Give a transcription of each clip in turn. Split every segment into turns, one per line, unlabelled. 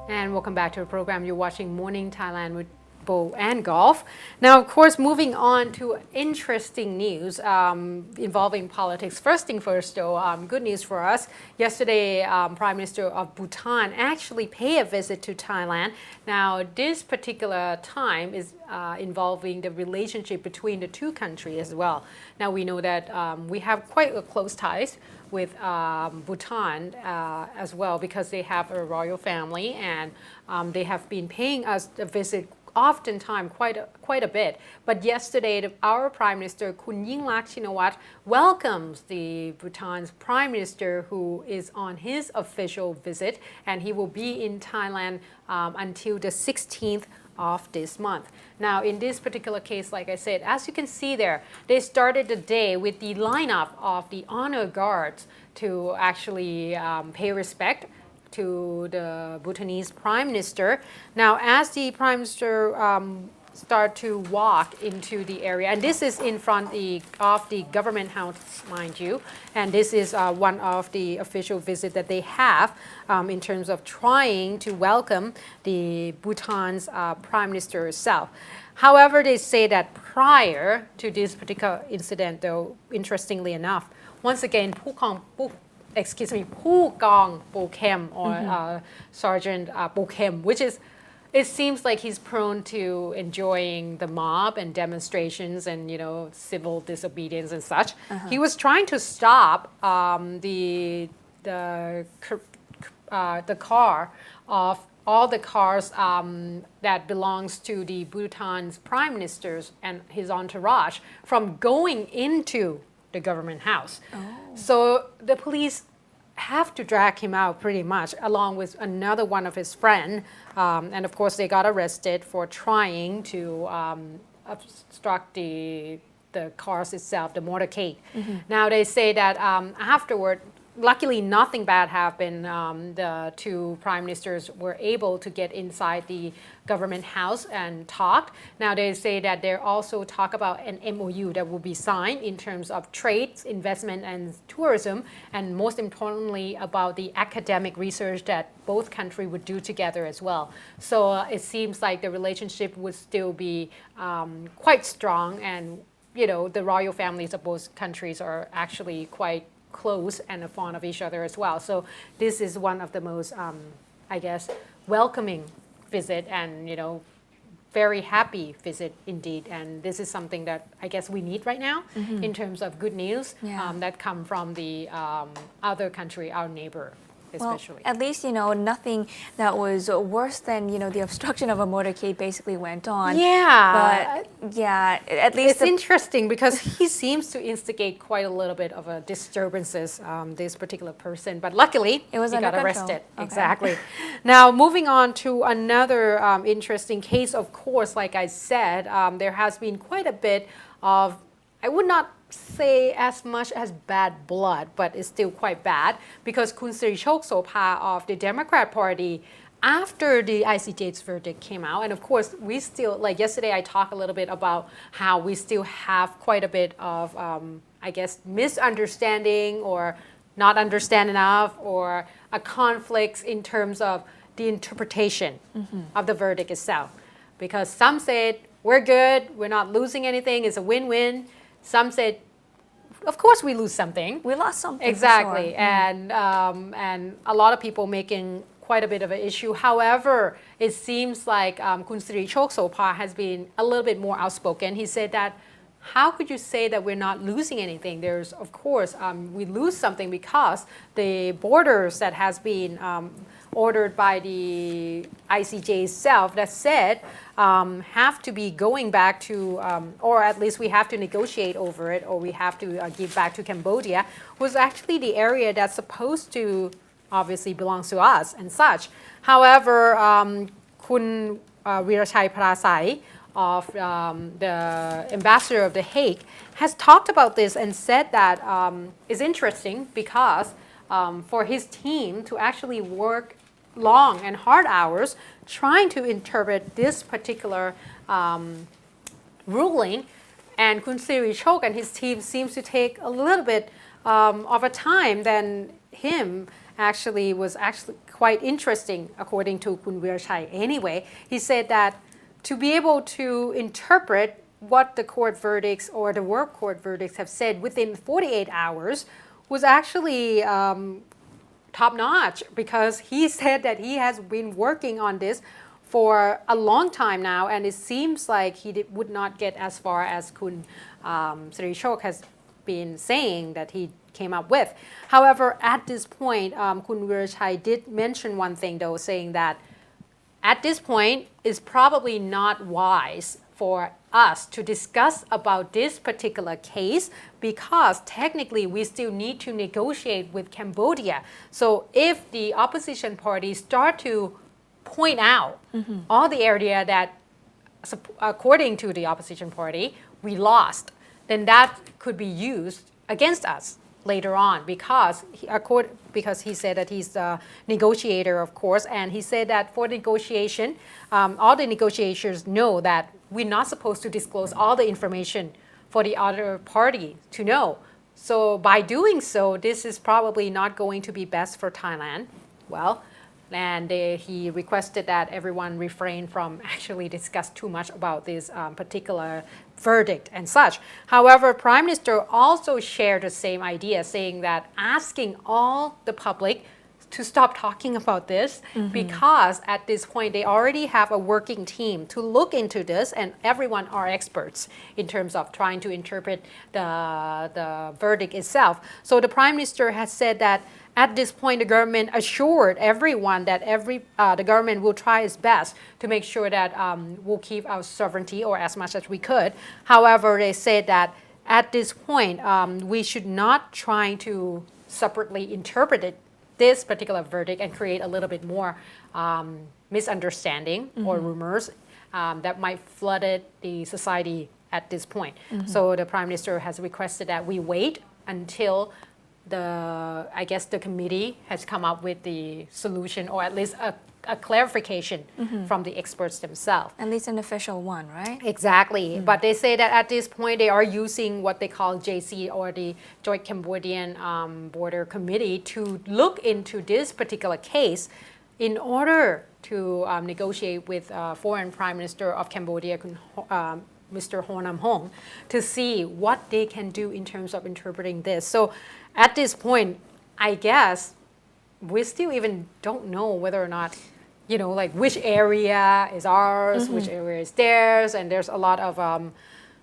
And welcome back to the program. You're watching Morning Thailand with Bo and Golf. Now, of course, moving on to interesting news involving politics. First thing first, though, good news for us. Yesterday, Prime Minister of Bhutan actually paid a visit to Thailand. Now, this particular time is involving the relationship between the two countries as well. Now, we know that we have quite a close ties with Bhutan as well because they have a royal family and they have been paying us a visit oftentimes quite a bit. But yesterday, our Prime Minister, Kun Yingluck Shinawatra, welcomes the Bhutan's Prime Minister who is on his official visit, and he will be in Thailand until the 16th of this month. Now, in this particular case, like I said, as you can see there, they started the day with the lineup of the honor guards to actually pay respect to the Bhutanese Prime Minister. Now, as the Prime Minister start to walk into the area, and this is in front of the government house, mind you, and this is one of the official visits that they have in terms of trying to welcome the Bhutan's Prime Minister herself. However, they say that prior to this particular incident, though, interestingly enough, once again, Pu Gong Bo Kem or Sergeant Bo Kem, which is, it seems like he's prone to enjoying the mob and demonstrations and civil disobedience and such. He was trying to stop the car of all the cars that belongs to the Bhutan's prime ministers and his entourage from going into the government house. So the police have to drag him out pretty much, along with another one of his friends. And of course, they got arrested for trying to obstruct the cars itself, the motorcade. Now they say that afterward, luckily nothing bad happened. The two prime ministers were able to get inside the government house and talk. Now they say that they also talk about an MOU that will be signed in terms of trade, investment and tourism, and most importantly about the academic research that both countries would do together as well. So it seems like the relationship would still be quite strong, and the royal families of both countries are actually quite close and fond of each other as well. So this is one of the most, welcoming visit and, very happy visit indeed. And this is something that I guess we need right now in terms of good news that come from the other country, our neighbor. Especially.
Well, at least, nothing that was worse than, the obstruction of a motorcade basically went on.
Yeah.
But, yeah, at least...
It's interesting because he seems to instigate quite a little bit of a disturbances, this particular person. But luckily, he got arrested. Okay. Exactly. Now, moving on to another interesting case, of course, like I said, there has been quite a bit of, I would not say as much as bad blood, but it's still quite bad because Kun Sirichok Sopa of the Democrat Party, after the ICJ's verdict came out, and of course we still, like yesterday I talked a little bit about how we still have quite a bit of, misunderstanding or not understand enough or a conflict in terms of the interpretation of the verdict itself. Because some said, we're good, we're not losing anything, it's a win-win. Some said, of course we lose something.
We lost something.
Exactly.
For sure.
And a lot of people making quite a bit of an issue. However, it seems like Kun Sirichok Sopa has been a little bit more outspoken. He said that, how could you say that we're not losing anything? There's, of course, we lose something because the borders that has been ordered by the ICJ itself that said have to be going back to, or at least we have to negotiate over it, or we have to give back to Cambodia, was actually the area that's supposed to obviously belongs to us and such. However, Kun Veerachai Prasai of the ambassador of The Hague has talked about this and said that it's interesting because for his team to actually work long and hard hours trying to interpret this particular ruling, and Kun Sirichok and his team seems to take a little bit of a time than him was actually quite interesting, according to Kun Veerachai anyway. He said that to be able to interpret what the court verdicts or the work court verdicts have said within 48 hours was actually top-notch, because he said that he has been working on this for a long time now, and it seems like he would not get as far as Kun Sirichok has been saying that he came up with. However, at this point, Kun Veerachai did mention one thing though, saying that at this point it's probably not wise for us to discuss about this particular case, because technically we still need to negotiate with Cambodia. So if the opposition parties start to point out all the area that, according to the opposition party, we lost, then that could be used against us later on, because he said that he's the negotiator, of course, and he said that for negotiation, all the negotiators know that we're not supposed to disclose all the information for the other party to know. So by doing so, this is probably not going to be best for Thailand. Well, and he requested that everyone refrain from actually discuss too much about this particular verdict and such. However, Prime Minister also shared the same idea, saying that asking all the public to stop talking about this, because at this point they already have a working team to look into this, and everyone are experts in terms of trying to interpret the verdict itself. So the Prime Minister has said that at this point, the government assured everyone that the government will try its best to make sure that we'll keep our sovereignty, or as much as we could. However, they said that at this point, we should not try to separately interpret this particular verdict and create a little bit more misunderstanding or rumors that might flood the society at this point. So the Prime Minister has requested that we wait until the committee has come up with the solution, or at least a clarification from the experts themselves.
At least an official one, right?
Exactly. But they say that at this point they are using what they call JC, or the Joint Cambodian Border Committee, to look into this particular case in order to negotiate with Foreign Prime Minister of Cambodia, Mr. Ho Nam Hong, to see what they can do in terms of interpreting this. So at this point, I guess we still even don't know whether or not, which area is ours, which area is theirs, and there's a lot of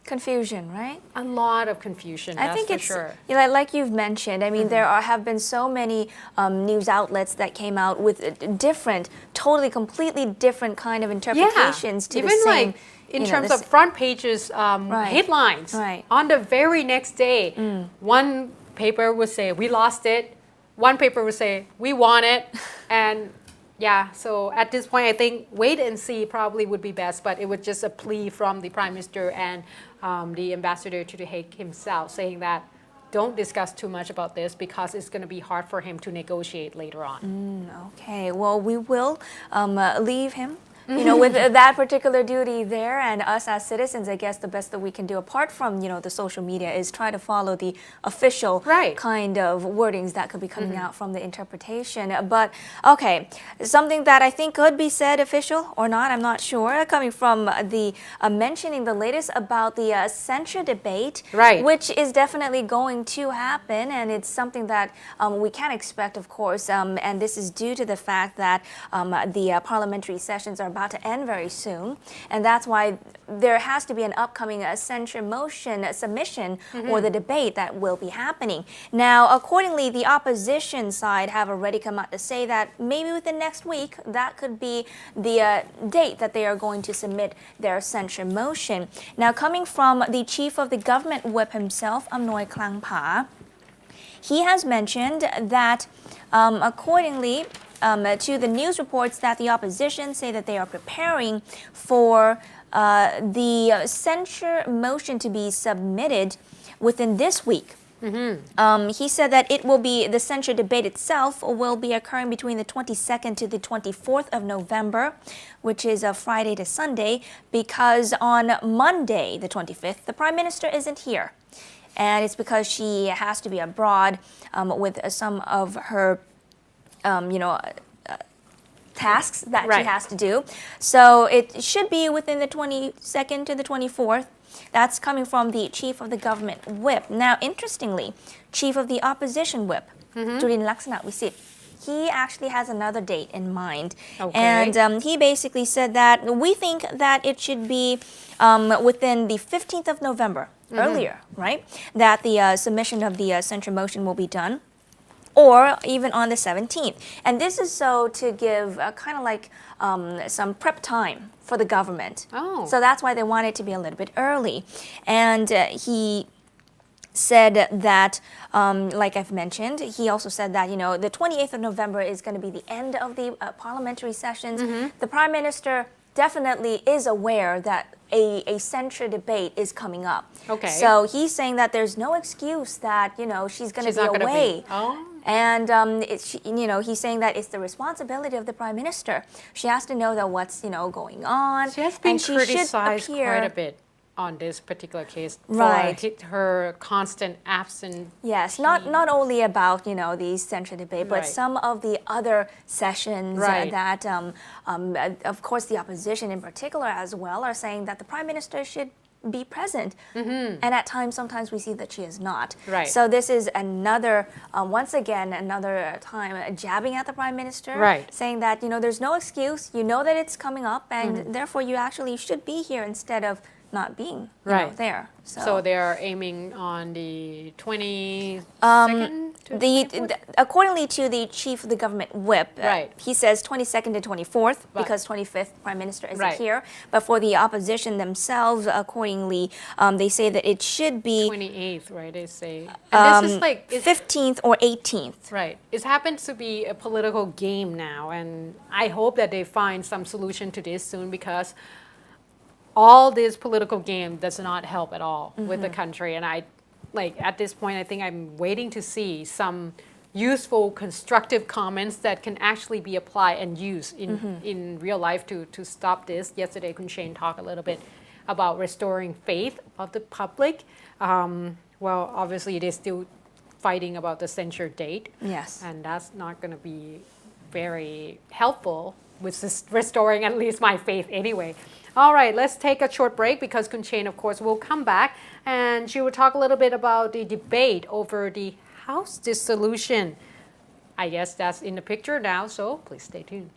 confusion, right?
A lot of confusion,
I
that's
think
for
it's,
sure.
Like you've mentioned, I mean, there have been so many news outlets that came out with different, completely different kind of interpretations to
even
the same.
Like in terms of front pages headlines, on the very next day, one paper would say, we lost it. One paper would say, we won it. And so at this point, I think wait and see probably would be best, but it was just a plea from the Prime Minister and the ambassador to The Hague himself, saying that don't discuss too much about this because it's going to be hard for him to negotiate later on.
Okay, well, we will leave him with that particular duty there, and us as citizens, I guess the best that we can do, apart from, the social media, is try to follow the official kind of wordings that could be coming out from the interpretation. But, okay, something that I think could be said official or not, I'm not sure, coming from the mentioning the latest about the censure debate, which is definitely going to happen, and it's something that we can expect, of course, and this is due to the fact that the parliamentary sessions are about to end very soon, and that's why there has to be an upcoming censure motion submission or the debate that will be happening. Now, accordingly, the opposition side have already come out to say that maybe within next week, that could be the date that they are going to submit their censure motion. Now, coming from the chief of the government whip himself, Amnoy Klangpa, he has mentioned that accordingly, to the news reports that the opposition say that they are preparing for the censure motion to be submitted within this week. He said that the censure debate itself will be occurring between the 22nd to the 24th of November, which is a Friday to Sunday, because on Monday, the 25th, the Prime Minister isn't here. And it's because she has to be abroad with some of her tasks that she
Right.
has to do. So it should be within the 22nd to the 24th. That's coming from the chief of the government whip. Now, interestingly, chief of the opposition whip, Jurin Laksana Visit, he actually has another date in mind.
Okay.
And he basically said that we think that it should be within the 15th of November, earlier, right? That the submission of the censure motion will be done, or even on the 17th. And this is so to give kind of like some prep time for the government.
Oh.
So that's why they want it to be a little bit early. And he said that, like I've mentioned, he also said that, you know, the 28th of November is going to be the end of the parliamentary sessions. The Prime Minister definitely is aware that a censure debate is coming up.
Okay.
So he's saying that there's no excuse that, you know, she's going to
She's
be
not gonna
away.
be. Oh.
And you know, he's saying that it's the responsibility of the Prime Minister. She has to know that what's, you know, going on.
She has been
and she
criticized
should appear,
quite a bit on this particular case
Right.
for her constant absence.
Yes, not only about, you know, the censure debate, but
Right.
some of the other sessions
Right.
that, of course, the opposition in particular as well are saying that the Prime Minister should be present. And at times, sometimes we see that she is not.
Right.
So this is another, once again, another time jabbing at the Prime Minister,
Right.
saying that, you know, there's no excuse. You know that it's coming up, and therefore you actually should be here instead of not being you know,
Right.
there.
So they're aiming on the 22nd? to
The,
24th?
accordingly to the chief of the government whip,
Right.
he says 22nd to 24th
Right.
because 25th Prime Minister isn't
Right.
here. But for the opposition themselves, accordingly, they say that it should be
28th, right? They say. And this is like,
15th or 18th.
right. It happens to be a political game now, and I hope that they find some solution to this soon because all this political game does not help at all with the country. And I, like, at this point, I think I'm waiting to see some useful, constructive comments that can actually be applied and used in real life to stop this. Yesterday, Kun Shane talked a little bit about restoring faith of the public. Well, obviously, they're still fighting about the censure date.
Yes.
And that's not going to be very helpful with restoring at least my faith anyway. All right, let's take a short break because Kun Chain, of course, will come back and she will talk a little bit about the debate over the House dissolution. I guess that's in the picture now, so please stay tuned.